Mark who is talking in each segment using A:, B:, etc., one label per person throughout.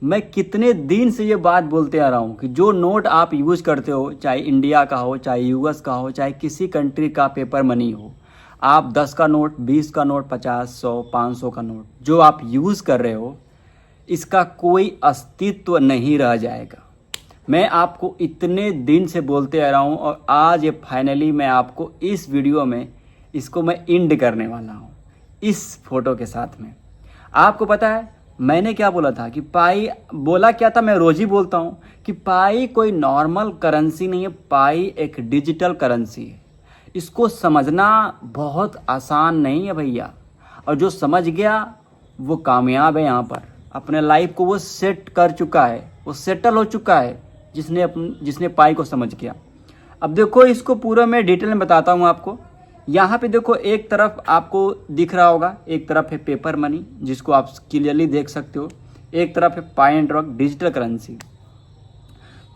A: मैं कितने दिन से ये बात बोलते आ रहा हूँ कि जो नोट आप यूज़ करते हो, चाहे इंडिया का हो, चाहे यूएस का हो, चाहे किसी कंट्री का पेपर मनी हो, आप 10 का नोट, 20 का नोट, 50, 100, 500 का नोट जो आप यूज़ कर रहे हो, इसका कोई अस्तित्व नहीं रह जाएगा। मैं आपको इतने दिन से बोलते आ रहा हूँ और आज ये फाइनली मैं आपको इस वीडियो में इसको मैं इंड करने वाला हूँ इस फोटो के साथ में। आपको पता है मैंने क्या बोला था कि पाई, बोला क्या था, मैं रोज़ ही बोलता हूँ कि पाई कोई नॉर्मल करेंसी नहीं है, पाई एक डिजिटल करेंसी है। इसको समझना बहुत आसान नहीं है भैया, और जो समझ गया वो कामयाब है। यहाँ पर अपने लाइफ को वो सेट कर चुका है, वो सेटल हो चुका है जिसने पाई को समझ गया। अब देखो इसको पूरा मैं डिटेल में बताता हूँ आपको। यहाँ पे देखो एक तरफ आपको दिख रहा होगा, एक तरफ है पेपर मनी जिसको आप क्लियरली देख सकते हो, एक तरफ है पाई एंड रॉक डिजिटल करेंसी।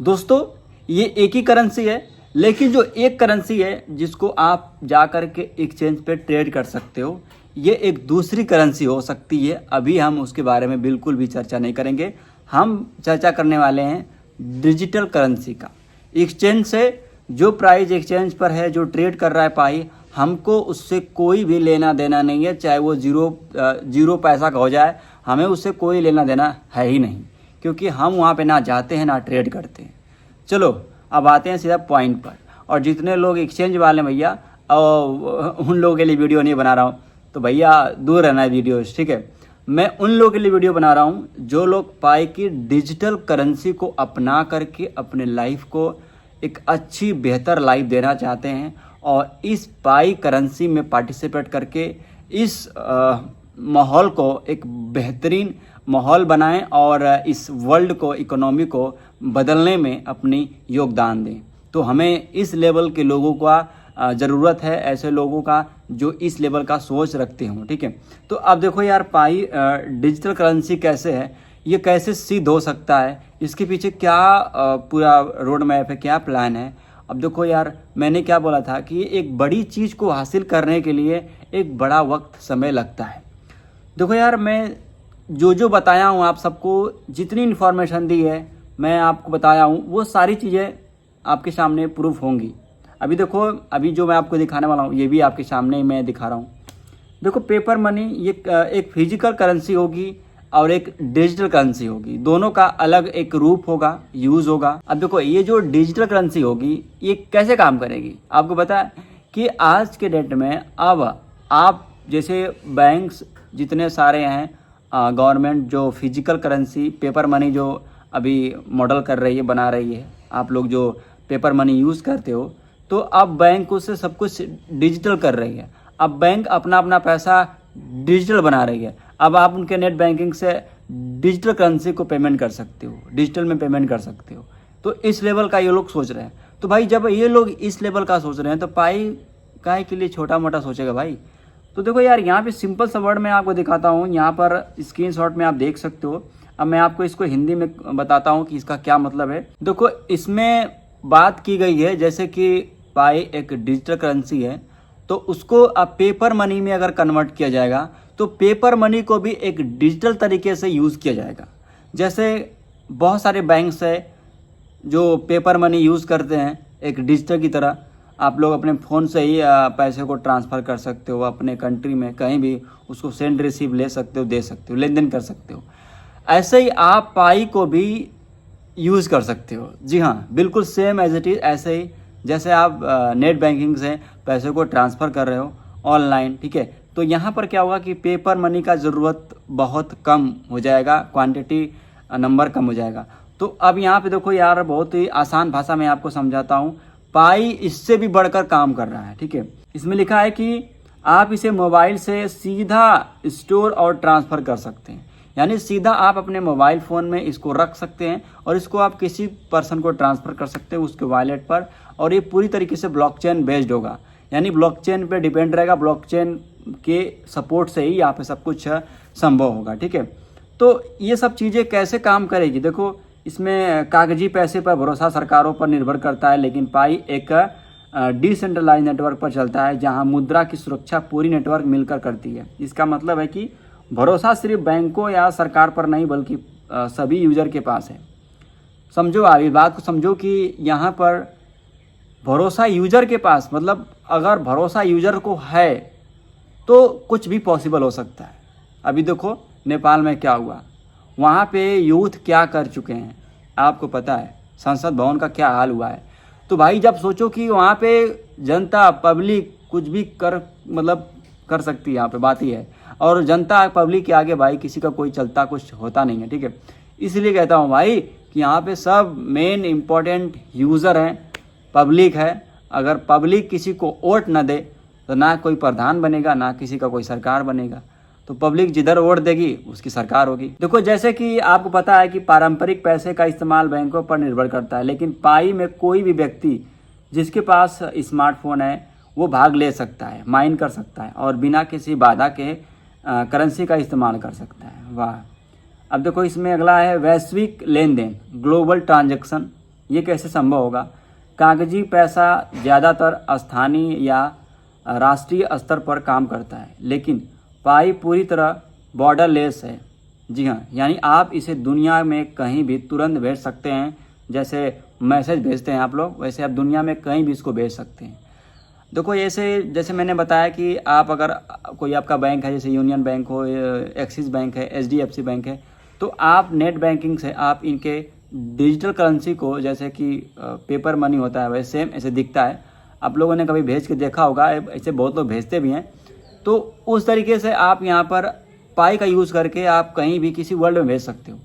A: दोस्तों ये एक ही करेंसी है, लेकिन जो एक करेंसी है जिसको आप जा कर के एक्सचेंज पे ट्रेड कर सकते हो, ये एक दूसरी करेंसी हो सकती है। अभी हम उसके बारे में बिल्कुल भी चर्चा नहीं करेंगे। हम चर्चा करने वाले हैं डिजिटल करेंसी का। एक्सचेंज से जो प्राइस एक्सचेंज पर है, जो ट्रेड कर रहा है पाई, हमको उससे कोई भी लेना देना नहीं है। चाहे वो जीरो पैसा का हो जाए, हमें उससे कोई लेना देना है ही नहीं, क्योंकि हम वहाँ पे ना जाते हैं ना ट्रेड करते हैं। चलो अब आते हैं सीधा पॉइंट पर। और जितने लोग एक्सचेंज वाले भैया, उन लोगों के लिए वीडियो नहीं बना रहा हूँ, तो भैया दूर रहना है वीडियो, ठीक है। मैं उन लोगों के लिए वीडियो बना रहा हूँ जो लोग पाई की डिजिटल करेंसी को अपना करके अपने लाइफ को एक अच्छी बेहतर लाइफ देना चाहते हैं, और इस पाई करेंसी में पार्टिसिपेट करके इस माहौल को एक बेहतरीन माहौल बनाएं और इस वर्ल्ड को, इकोनॉमी को बदलने में अपनी योगदान दें। तो हमें इस लेवल के लोगों का ज़रूरत है, ऐसे लोगों का जो इस लेवल का सोच रखते हों, ठीक है। तो अब देखो यार पाई डिजिटल करेंसी कैसे है, ये कैसे सिद्ध हो सकता है, इसके पीछे क्या पूरा रोड मैप है, क्या प्लान है। अब देखो यार मैंने क्या बोला था कि एक बड़ी चीज़ को हासिल करने के लिए एक बड़ा वक्त समय लगता है। देखो यार मैं जो बताया हूँ आप सबको, जितनी इन्फॉर्मेशन दी है मैं आपको बताया हूँ, वो सारी चीज़ें आपके सामने प्रूफ होंगी। अभी देखो, अभी जो मैं आपको दिखाने वाला हूँ ये भी आपके सामने मैं दिखा रहा हूँ। देखो पेपर मनी ये एक फिजिकल करेंसी होगी और एक डिजिटल करेंसी होगी, दोनों का अलग एक रूप होगा, यूज़ होगा। अब देखो ये जो डिजिटल करेंसी होगी ये कैसे काम करेगी, आपको पता है कि आज के डेट में अब आप जैसे बैंक्स जितने सारे हैं, गवर्नमेंट जो फिजिकल करेंसी पेपर मनी जो अभी मॉडल कर रही है, बना रही है, आप लोग जो पेपर मनी यूज़ करते हो, तो अब बैंक उससे सब कुछ डिजिटल कर रही है। अब बैंक अपना अपना पैसा डिजिटल बना रही है। अब आप उनके नेट बैंकिंग से डिजिटल करेंसी को पेमेंट कर सकते हो, डिजिटल में पेमेंट कर सकते हो। तो इस लेवल का ये लोग सोच रहे हैं। तो भाई जब ये लोग इस लेवल का सोच रहे हैं तो पाई काहे के लिए छोटा मोटा सोचेगा भाई। तो देखो यार यहाँ पे सिंपल सा वर्ड मैं आपको दिखाता हूँ, यहाँ पर स्क्रीनशॉट में आप देख सकते हो। अब मैं आपको इसको हिंदी में बताता हूँ कि इसका क्या मतलब है। देखो इसमें बात की गई है जैसे कि पाई एक डिजिटल करेंसी है, तो उसको अब पेपर मनी में अगर कन्वर्ट किया जाएगा तो पेपर मनी को भी एक डिजिटल तरीके से यूज़ किया जाएगा। जैसे बहुत सारे बैंक्स है जो पेपर मनी यूज़ करते हैं एक डिजिटल की तरह। आप लोग अपने फ़ोन से ही पैसे को ट्रांसफ़र कर सकते हो, अपने कंट्री में कहीं भी उसको सेंड रिसीव ले सकते हो, दे सकते हो, लेन देन कर सकते हो। ऐसे ही आप पाई को भी यूज़ कर सकते हो। जी हाँ, बिल्कुल सेम एज इट इज़, ऐसे ही जैसे आप नेट बैंकिंग से पैसे को ट्रांसफ़र कर रहे हो ऑनलाइन, ठीक है। तो यहाँ पर क्या होगा कि पेपर मनी का ज़रूरत बहुत कम हो जाएगा, क्वांटिटी नंबर कम हो जाएगा। तो अब यहाँ पे देखो यार बहुत ही आसान भाषा में आपको समझाता हूँ। पाई इससे भी बढ़कर काम कर रहा है, ठीक है। इसमें लिखा है कि आप इसे मोबाइल से सीधा स्टोर और ट्रांसफ़र कर सकते हैं, यानी सीधा आप अपने मोबाइल फ़ोन में इसको रख सकते हैं और इसको आप किसी पर्सन को ट्रांसफ़र कर सकते हैं उसके वॉलेट पर। और ये पूरी तरीके से ब्लॉकचेन बेस्ड होगा, यानी ब्लॉकचेन पे डिपेंड रहेगा, ब्लॉकचेन के सपोर्ट से ही यहाँ पे सब कुछ संभव होगा, ठीक है। तो ये सब चीज़ें कैसे काम करेगी, देखो इसमें कागजी पैसे पर भरोसा सरकारों पर निर्भर करता है, लेकिन पाई एक डिसेंट्रलाइज नेटवर्क पर चलता है जहां मुद्रा की सुरक्षा पूरी नेटवर्क मिलकर करती है। इसका मतलब है कि भरोसा सिर्फ बैंकों या सरकार पर नहीं बल्कि सभी यूज़र के पास है। समझो आप इस बात को समझो कि यहाँ पर भरोसा यूज़र के पास, मतलब अगर भरोसा यूज़र को है तो कुछ भी पॉसिबल हो सकता है। अभी देखो नेपाल में क्या हुआ, वहाँ पे यूथ क्या कर चुके हैं आपको पता है, संसद भवन का क्या हाल हुआ है। तो भाई जब सोचो कि वहाँ पे जनता पब्लिक कुछ भी कर सकती है, यहाँ पे बात ही है, और जनता पब्लिक के आगे भाई किसी का कोई चलता कुछ होता नहीं है, ठीक है। इसलिए कहता हूँ भाई कि यहाँ पे सब मेन इम्पोर्टेंट यूज़र हैं, पब्लिक है। अगर पब्लिक किसी को वोट न दे तो ना कोई प्रधान बनेगा, ना किसी का कोई सरकार बनेगा। तो पब्लिक जिधर वोट देगी उसकी सरकार होगी। देखो जैसे कि आपको पता है कि पारंपरिक पैसे का इस्तेमाल बैंकों पर निर्भर करता है, लेकिन पाई में कोई भी व्यक्ति जिसके पास स्मार्टफोन है वो भाग ले सकता है, माइन कर सकता है और बिना किसी बाधा के करेंसी का इस्तेमाल कर सकता है। वाह। अब देखो इसमें अगला है वैश्विक लेन देन, ग्लोबल ट्रांजैक्शन। ये कैसे संभव होगा? कागजी पैसा ज़्यादातर स्थानीय या राष्ट्रीय स्तर पर काम करता है, लेकिन पाई पूरी तरह बॉर्डरलेस है। जी हाँ, यानी आप इसे दुनिया में कहीं भी तुरंत भेज सकते हैं। जैसे मैसेज भेजते हैं आप लोग, वैसे आप दुनिया में कहीं भी इसको भेज सकते हैं। देखो जैसे मैंने बताया कि आप अगर कोई आपका बैंक है, जैसे यूनियन बैंक हो, एक्सिस बैंक है, HDFC बैंक है, तो आप नेट बैंकिंग से आप इनके डिजिटल करेंसी को, जैसे कि पेपर मनी होता है वैसे सेम ऐसे दिखता है, आप लोगों ने कभी भेज के देखा होगा, ऐसे बहुत लोग भेजते भी हैं। तो उस तरीके से आप यहाँ पर पाई का यूज़ करके आप कहीं भी किसी वर्ल्ड में भेज सकते हो।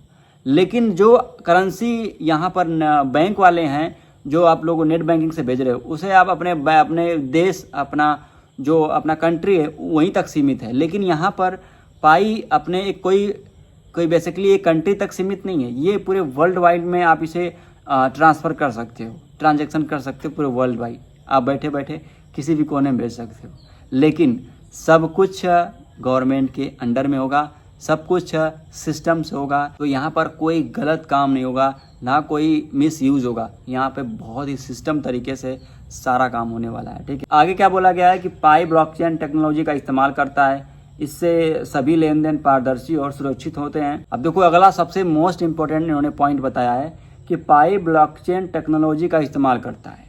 A: लेकिन जो करेंसी यहाँ पर बैंक वाले हैं जो आप लोग नेट बैंकिंग से भेज रहे हो, उसे आप अपने देश, अपना कंट्री है वहीं तक सीमित है। लेकिन यहाँ पर पाई अपने कोई बेसिकली एक कंट्री तक सीमित नहीं है, ये पूरे वर्ल्ड वाइड में आप इसे ट्रांसफ़र कर सकते हो, ट्रांजैक्शन कर सकते हो पूरे वर्ल्ड वाइड। आप बैठे बैठे किसी भी कोने में भेज सकते हो, लेकिन सब कुछ गवर्नमेंट के अंडर में होगा, सब कुछ सिस्टम से होगा। तो यहाँ पर कोई गलत काम नहीं होगा, ना कोई मिस यूज़ होगा। यहाँ पे बहुत ही सिस्टम तरीके से सारा काम होने वाला है, ठीक है। आगे क्या बोला गया है कि पाई ब्लॉकचेन टेक्नोलॉजी का इस्तेमाल करता है, इससे सभी लेन देन पारदर्शी और सुरक्षित होते हैं। अब देखो अगला सबसे मोस्ट इम्पोर्टेंट इन्होंने पॉइंट बताया है कि पाई ब्लॉकचेन टेक्नोलॉजी का इस्तेमाल करता है,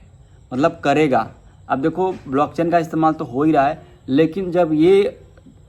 A: मतलब करेगा। अब देखो ब्लॉकचेन का इस्तेमाल तो हो ही रहा है, लेकिन जब ये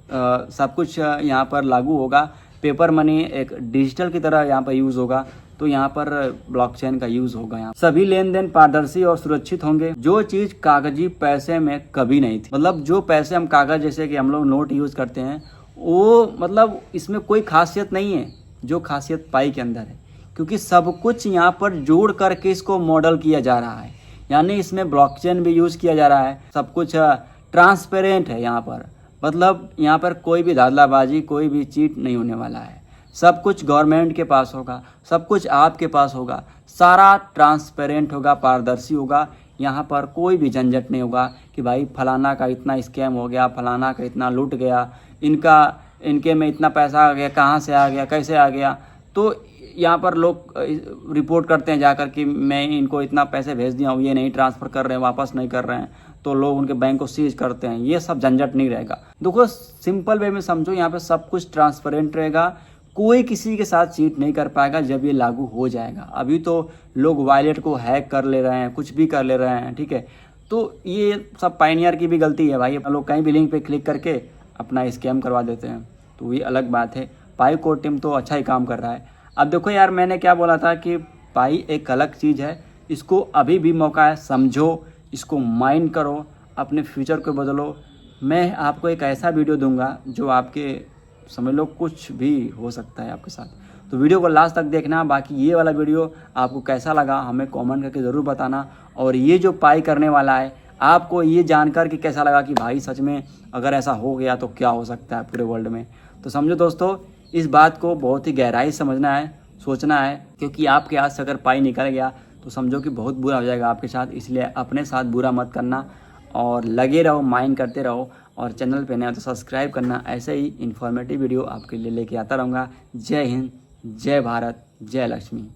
A: सब कुछ यहाँ पर लागू होगा, पेपर मनी एक डिजिटल की तरह यहाँ पर यूज़ होगा, तो यहाँ पर ब्लॉकचेन का यूज़ होगा। यहाँ सभी लेन देन पारदर्शी और सुरक्षित होंगे, जो चीज़ कागजी पैसे में कभी नहीं थी। मतलब जो पैसे हम कागज, जैसे कि हम लोग नोट यूज़ करते हैं, वो मतलब इसमें कोई खासियत नहीं है जो खासियत पाई के अंदर है, क्योंकि सब कुछ यहाँ पर जोड़ करके इसको मॉडल किया जा रहा है। यानी इसमें ब्लॉकचेन भी यूज़ किया जा रहा है, सब कुछ ट्रांसपेरेंट है यहाँ पर। मतलब यहाँ पर कोई भी धांधलाबाजी, कोई भी चीट नहीं होने वाला है। सब कुछ गवर्नमेंट के पास होगा, सब कुछ आपके पास होगा, सारा ट्रांसपेरेंट होगा, पारदर्शी होगा। यहाँ पर कोई भी झंझट नहीं होगा कि भाई फलाना का इतना स्कैम हो गया, फलाना का इतना लूट गया, इनके में इतना पैसा आ गया, कहाँ से आ गया, कैसे आ गया। तो यहाँ पर लोग रिपोर्ट करते हैं जाकर कि मैं इनको इतना पैसे भेज दिया हूँ, ये नहीं ट्रांसफ़र कर रहे हैं, वापस नहीं कर रहे हैं, तो लोग उनके बैंक को सीज करते हैं। ये सब झंझट नहीं रहेगा। देखो सिंपल वे में समझो, यहाँ पे सब कुछ ट्रांसपेरेंट रहेगा, कोई किसी के साथ चीट नहीं कर पाएगा जब ये लागू हो जाएगा। अभी तो लोग वॉलेट को हैक कर ले रहे हैं, कुछ भी कर ले रहे हैं, ठीक है। तो ये सब पायनियर की भी गलती है भाई, लोग कहीं भी लिंक पे क्लिक करके अपना स्कैम करवा देते हैं, तो ये अलग बात है। पाई कोर टीम तो अच्छा ही काम कर रहा है। अब देखो यार, मैंने क्या बोला था कि पाई एक अलग चीज़ है, इसको अभी भी मौका है, समझो, इसको माइंड करो, अपने फ्यूचर को बदलो। मैं आपको एक ऐसा वीडियो दूंगा जो आपके समझ लो कुछ भी हो सकता है आपके साथ। तो वीडियो को लास्ट तक देखना। बाकी ये वाला वीडियो आपको कैसा लगा हमें कमेंट करके ज़रूर बताना। और ये जो पाई करने वाला है, आपको ये जानकर कि कैसा लगा कि भाई सच में अगर ऐसा हो गया तो क्या हो सकता है पूरे वर्ल्ड में। तो समझो दोस्तों, इस बात को बहुत ही गहराई से समझना है, सोचना है, क्योंकि आपके हाथ से अगर पाई निकल गया तो समझो कि बहुत बुरा हो जाएगा आपके साथ। इसलिए अपने साथ बुरा मत करना और लगे रहो, माइंड करते रहो। और चैनल पे नया तो सब्सक्राइब करना। ऐसे ही इन्फॉर्मेटिव वीडियो आपके लिए लेके आता रहूँगा। जय हिंद, जय भारत, जय लक्ष्मी।